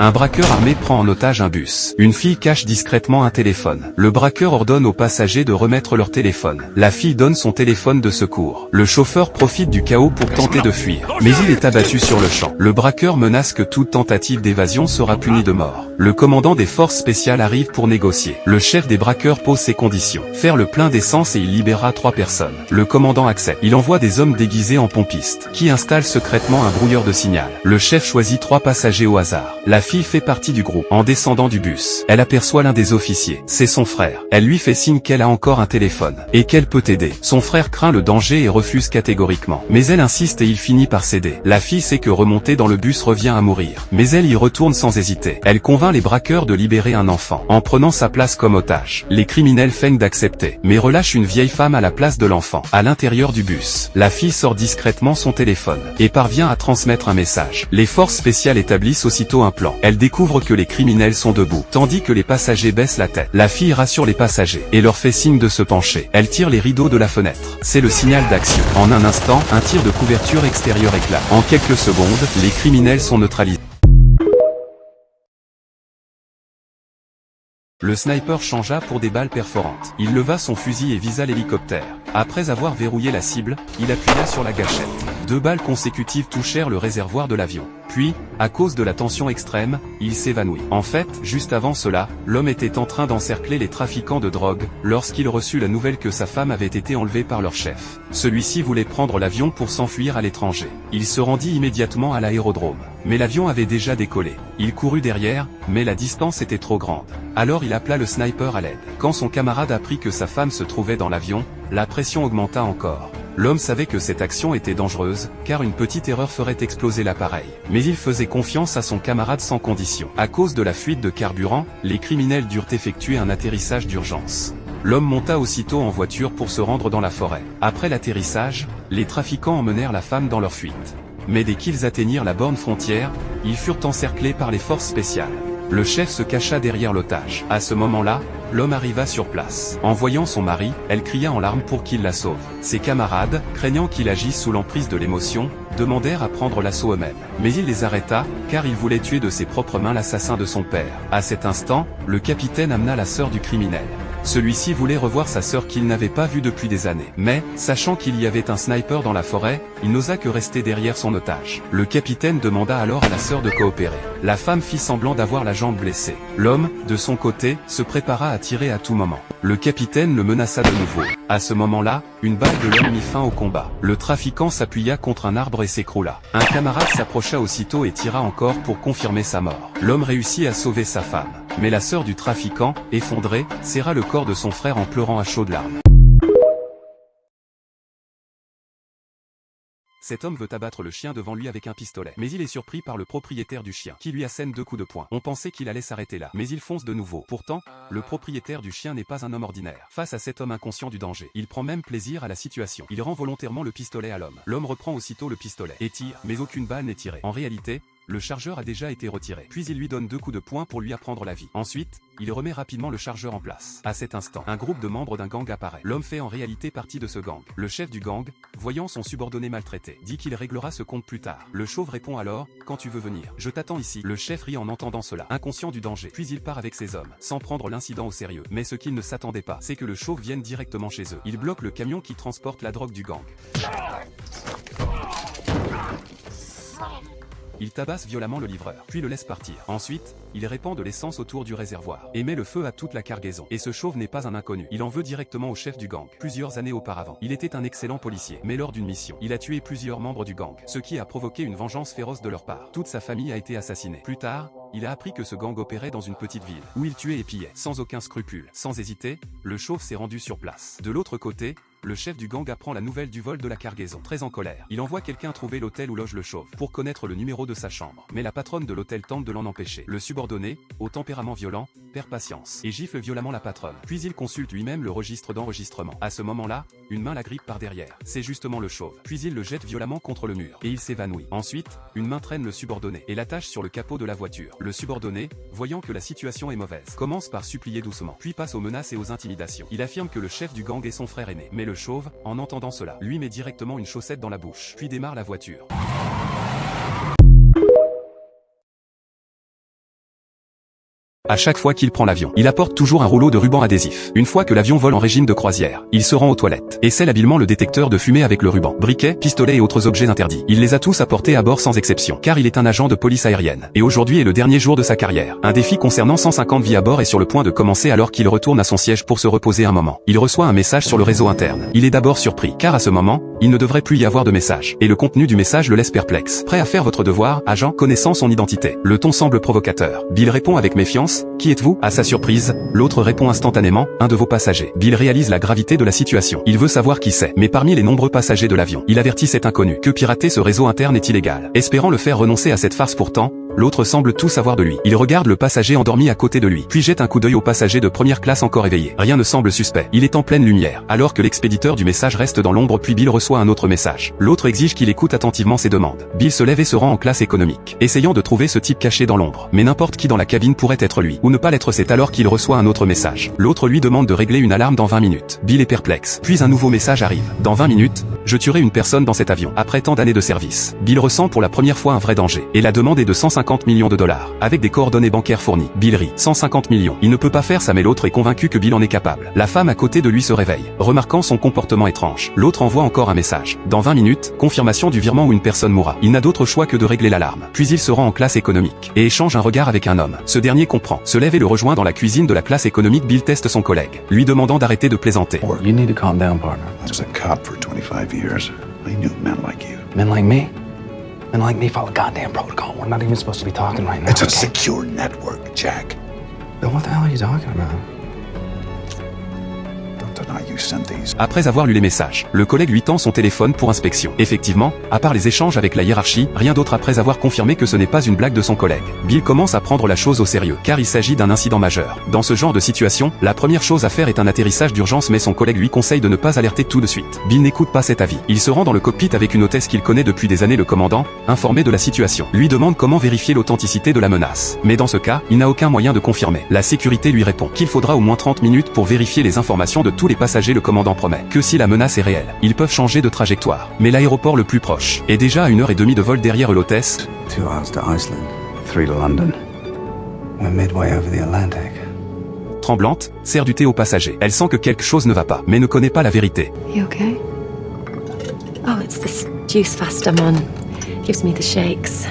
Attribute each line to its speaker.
Speaker 1: Un braqueur armé prend en otage un bus. Une fille cache discrètement un téléphone. Le braqueur ordonne aux passagers de remettre leur téléphone. La fille donne son téléphone de secours. Le chauffeur profite du chaos pour tenter de fuir, mais il est abattu sur le champ. Le braqueur menace que toute tentative d'évasion sera punie de mort. Le commandant des forces spéciales arrive pour négocier. Le chef des braqueurs pose ses conditions. Faire le plein d'essence et il libérera 3 personnes. Le commandant accepte. Il envoie des hommes déguisés en pompistes, qui installent secrètement un brouilleur de signal. Le chef choisit 3 passagers au hasard. La fille fait partie du groupe. En descendant du bus, elle aperçoit l'un des officiers. C'est son frère. Elle lui fait signe qu'elle a encore un téléphone, et qu'elle peut aider. Son frère craint le danger et refuse catégoriquement. Mais elle insiste et il finit par céder. La fille sait que remonter dans le bus revient à mourir. Mais elle y retourne sans hésiter. Elle convainc les braqueurs de libérer un enfant, en prenant sa place comme otage. Les criminels feignent d'accepter, mais relâchent une vieille femme à la place de l'enfant. À l'intérieur du bus, la fille sort discrètement son téléphone, et parvient à transmettre un message. Les forces spéciales établissent aussitôt un plan. Elle découvre que les criminels sont debout, tandis que les passagers baissent la tête. La fille rassure les passagers, et leur fait signe de se pencher. Elle tire les rideaux de la fenêtre. C'est le signal d'action. En un instant, un tir de couverture extérieure éclate. En quelques secondes, les criminels sont neutralisés. Le sniper changea pour des balles perforantes. Il leva son fusil et visa l'hélicoptère. Après avoir verrouillé la cible, il appuya sur la gâchette. 2 balles consécutives touchèrent le réservoir de l'avion. Puis, à cause de la tension extrême, il s'évanouit. En fait, juste avant cela, l'homme était en train d'encercler les trafiquants de drogue, lorsqu'il reçut la nouvelle que sa femme avait été enlevée par leur chef. Celui-ci voulait prendre l'avion pour s'enfuir à l'étranger. Il se rendit immédiatement à l'aérodrome. Mais l'avion avait déjà décollé. Il courut derrière, mais la distance était trop grande. Alors il appela le sniper à l'aide. Quand son camarade apprit que sa femme se trouvait dans l'avion, la pression augmenta encore. L'homme savait que cette action était dangereuse, car une petite erreur ferait exploser l'appareil. Mais il faisait confiance à son camarade sans condition. À cause de la fuite de carburant, les criminels durent effectuer un atterrissage d'urgence. L'homme monta aussitôt en voiture pour se rendre dans la forêt. Après l'atterrissage, les trafiquants emmenèrent la femme dans leur fuite. Mais dès qu'ils atteignirent la borne frontière, ils furent encerclés par les forces spéciales. Le chef se cacha derrière l'otage. À ce moment-là, l'homme arriva sur place. En voyant son mari, elle cria en larmes pour qu'il la sauve. Ses camarades, craignant qu'il agisse sous l'emprise de l'émotion, demandèrent à prendre l'assaut eux-mêmes. Mais il les arrêta, car il voulait tuer de ses propres mains l'assassin de son père. À cet instant, le capitaine amena la sœur du criminel. Celui-ci voulait revoir sa sœur qu'il n'avait pas vue depuis des années. Mais, sachant qu'il y avait un sniper dans la forêt, il n'osa que rester derrière son otage. Le capitaine demanda alors à la sœur de coopérer. La femme fit semblant d'avoir la jambe blessée. L'homme, de son côté, se prépara à tirer à tout moment. Le capitaine le menaça de nouveau. À ce moment-là, une balle de l'homme mit fin au combat. Le trafiquant s'appuya contre un arbre et s'écroula. Un camarade s'approcha aussitôt et tira encore pour confirmer sa mort. L'homme réussit à sauver sa femme. Mais la sœur du trafiquant, effondrée, serra le corps de son frère en pleurant à chaudes larmes. Cet homme veut abattre le chien devant lui avec un pistolet. Mais il est surpris par le propriétaire du chien, qui lui assène 2 coups de poing. On pensait qu'il allait s'arrêter là. Mais il fonce de nouveau. Pourtant, le propriétaire du chien n'est pas un homme ordinaire. Face à cet homme inconscient du danger, il prend même plaisir à la situation. Il rend volontairement le pistolet à l'homme. L'homme reprend aussitôt le pistolet et tire, mais aucune balle n'est tirée. En réalité, le chargeur a déjà été retiré. Puis il lui donne 2 coups de poing pour lui apprendre la vie. Ensuite, il remet rapidement le chargeur en place. À cet instant, un groupe de membres d'un gang apparaît. L'homme fait en réalité partie de ce gang. Le chef du gang, voyant son subordonné maltraité, dit qu'il réglera ce compte plus tard. Le chauve répond alors, quand tu veux venir, je t'attends ici. Le chef rit en entendant cela, inconscient du danger. Puis il part avec ses hommes, sans prendre l'incident au sérieux. Mais ce qu'il ne s'attendait pas, c'est que le chauve vienne directement chez eux. Il bloque le camion qui transporte la drogue du gang. Il tabasse violemment le livreur, puis le laisse partir. Ensuite, il répand de l'essence autour du réservoir, et met le feu à toute la cargaison. Et ce chauve n'est pas un inconnu. Il en veut directement au chef du gang. Plusieurs années auparavant, il était un excellent policier. Mais lors d'une mission, il a tué plusieurs membres du gang, ce qui a provoqué une vengeance féroce de leur part. Toute sa famille a été assassinée. Plus tard, il a appris que ce gang opérait dans une petite ville, où il tuait et pillait, sans aucun scrupule. Sans hésiter, le chauve s'est rendu sur place. De l'autre côté, le chef du gang apprend la nouvelle du vol de la cargaison. Très en colère, il envoie quelqu'un trouver l'hôtel où loge le chauve, pour connaître le numéro de sa chambre. Mais la patronne de l'hôtel tente de l'en empêcher. Le subordonné, au tempérament violent, perd patience, et gifle violemment la patronne. Puis il consulte lui-même le registre d'enregistrement. À ce moment-là, une main l'agrippe par derrière. C'est justement le chauve. Puis il le jette violemment contre le mur, et il s'évanouit. Ensuite, une main traîne le subordonné, et l'attache sur le capot de la voiture. Le subordonné, voyant que la situation est mauvaise, commence par supplier doucement, puis passe aux menaces et aux intimidations. Il affirme que le chef du gang est son frère aîné. Mais le chauve, en entendant cela, lui met directement une chaussette dans la bouche, puis démarre la voiture. À chaque fois qu'il prend l'avion, il apporte toujours un rouleau de ruban adhésif. Une fois que l'avion vole en régime de croisière, il se rend aux toilettes et scelle habilement le détecteur de fumée avec le ruban, briquet, pistolet et autres objets interdits. Il les a tous apportés à bord sans exception, car il est un agent de police aérienne. Et aujourd'hui est le dernier jour de sa carrière. Un défi concernant 150 vies à bord est sur le point de commencer alors qu'il retourne à son siège pour se reposer un moment. Il reçoit un message sur le réseau interne. Il est d'abord surpris, car à ce moment, il ne devrait plus y avoir de message. Et le contenu du message le laisse perplexe. Prêt à faire votre devoir, agent, connaissant son identité. Le ton semble provocateur. Bill répond avec méfiance, « Qui êtes-vous » À sa surprise, l'autre répond instantanément, « Un de vos passagers ». Bill réalise la gravité de la situation. Il veut savoir qui c'est, mais parmi les nombreux passagers de l'avion, il avertit cet inconnu que pirater ce réseau interne est illégal. Espérant le faire renoncer à cette farce pourtant, l'autre semble tout savoir de lui. Il regarde le passager endormi à côté de lui, puis jette un coup d'œil au passager de première classe encore éveillé. Rien ne semble suspect. Il est en pleine lumière, alors que l'expéditeur du message reste dans l'ombre puis Bill reçoit un autre message. L'autre exige qu'il écoute attentivement ses demandes. Bill se lève et se rend en classe économique, essayant de trouver ce type caché dans l'ombre. Mais n'importe qui dans la cabine pourrait être lui, ou ne pas l'être. C'est alors qu'il reçoit un autre message. L'autre lui demande de régler une alarme dans 20 minutes. Bill est perplexe. Puis un nouveau message arrive. Dans 20 minutes, je tuerai une personne dans cet avion. Après tant d'années de service, Bill ressent pour la première fois un vrai danger. Et la demande est de 150 millions de dollars. Avec des coordonnées bancaires fournies, Bill rit. 150 millions. Il ne peut pas faire ça mais l'autre est convaincu que Bill en est capable. La femme à côté de lui se réveille, remarquant son comportement étrange. L'autre envoie encore un message. Dans 20 minutes, confirmation du virement où une personne mourra. Il n'a d'autre choix que de régler l'alarme. Puis il se rend en classe économique et échange un regard avec un homme. Ce dernier comprend, se lève et le rejoint dans la cuisine de la classe économique. Bill teste son collègue, lui demandant d'arrêter de plaisanter.
Speaker 2: You need to calm down, partner.
Speaker 3: As a cop for 25 years, I knew men like you.
Speaker 2: Men like me? Men like me follow goddamn protocol. We're not even supposed to be talking right now.
Speaker 3: It's a
Speaker 2: okay?
Speaker 3: secure network, Jack.
Speaker 2: Then what the hell are you talking about?
Speaker 3: Don't deny you sent these.
Speaker 1: Après avoir lu les messages, le collègue lui tend son téléphone pour inspection. Effectivement, à part les échanges avec la hiérarchie, rien d'autre après avoir confirmé que ce n'est pas une blague de son collègue. Bill commence à prendre la chose au sérieux, car il s'agit d'un incident majeur. Dans ce genre de situation, la première chose à faire est un atterrissage d'urgence mais son collègue lui conseille de ne pas alerter tout de suite. Bill n'écoute pas cet avis. Il se rend dans le cockpit avec une hôtesse qu'il connaît depuis des années. Le commandant, informé de la situation, lui demande comment vérifier l'authenticité de la menace. Mais dans ce cas, il n'a aucun moyen de confirmer. La sécurité lui répond qu'il faudra au moins 30 minutes pour vérifier les informations de tous les passagers. Le commandant promet que si la menace est réelle, ils peuvent changer de trajectoire. Mais l'aéroport le plus proche est déjà à 1h30 de vol derrière l'hôtesse.
Speaker 2: 2 hours to Iceland, 3 to London. We're midway over the Atlantic.
Speaker 1: Tremblante, sert du thé aux passagers. Elle sent que quelque chose ne va pas, mais ne connaît pas la vérité.
Speaker 4: You okay? Oh, it's this juice fast I'm on. Gives me the shakes.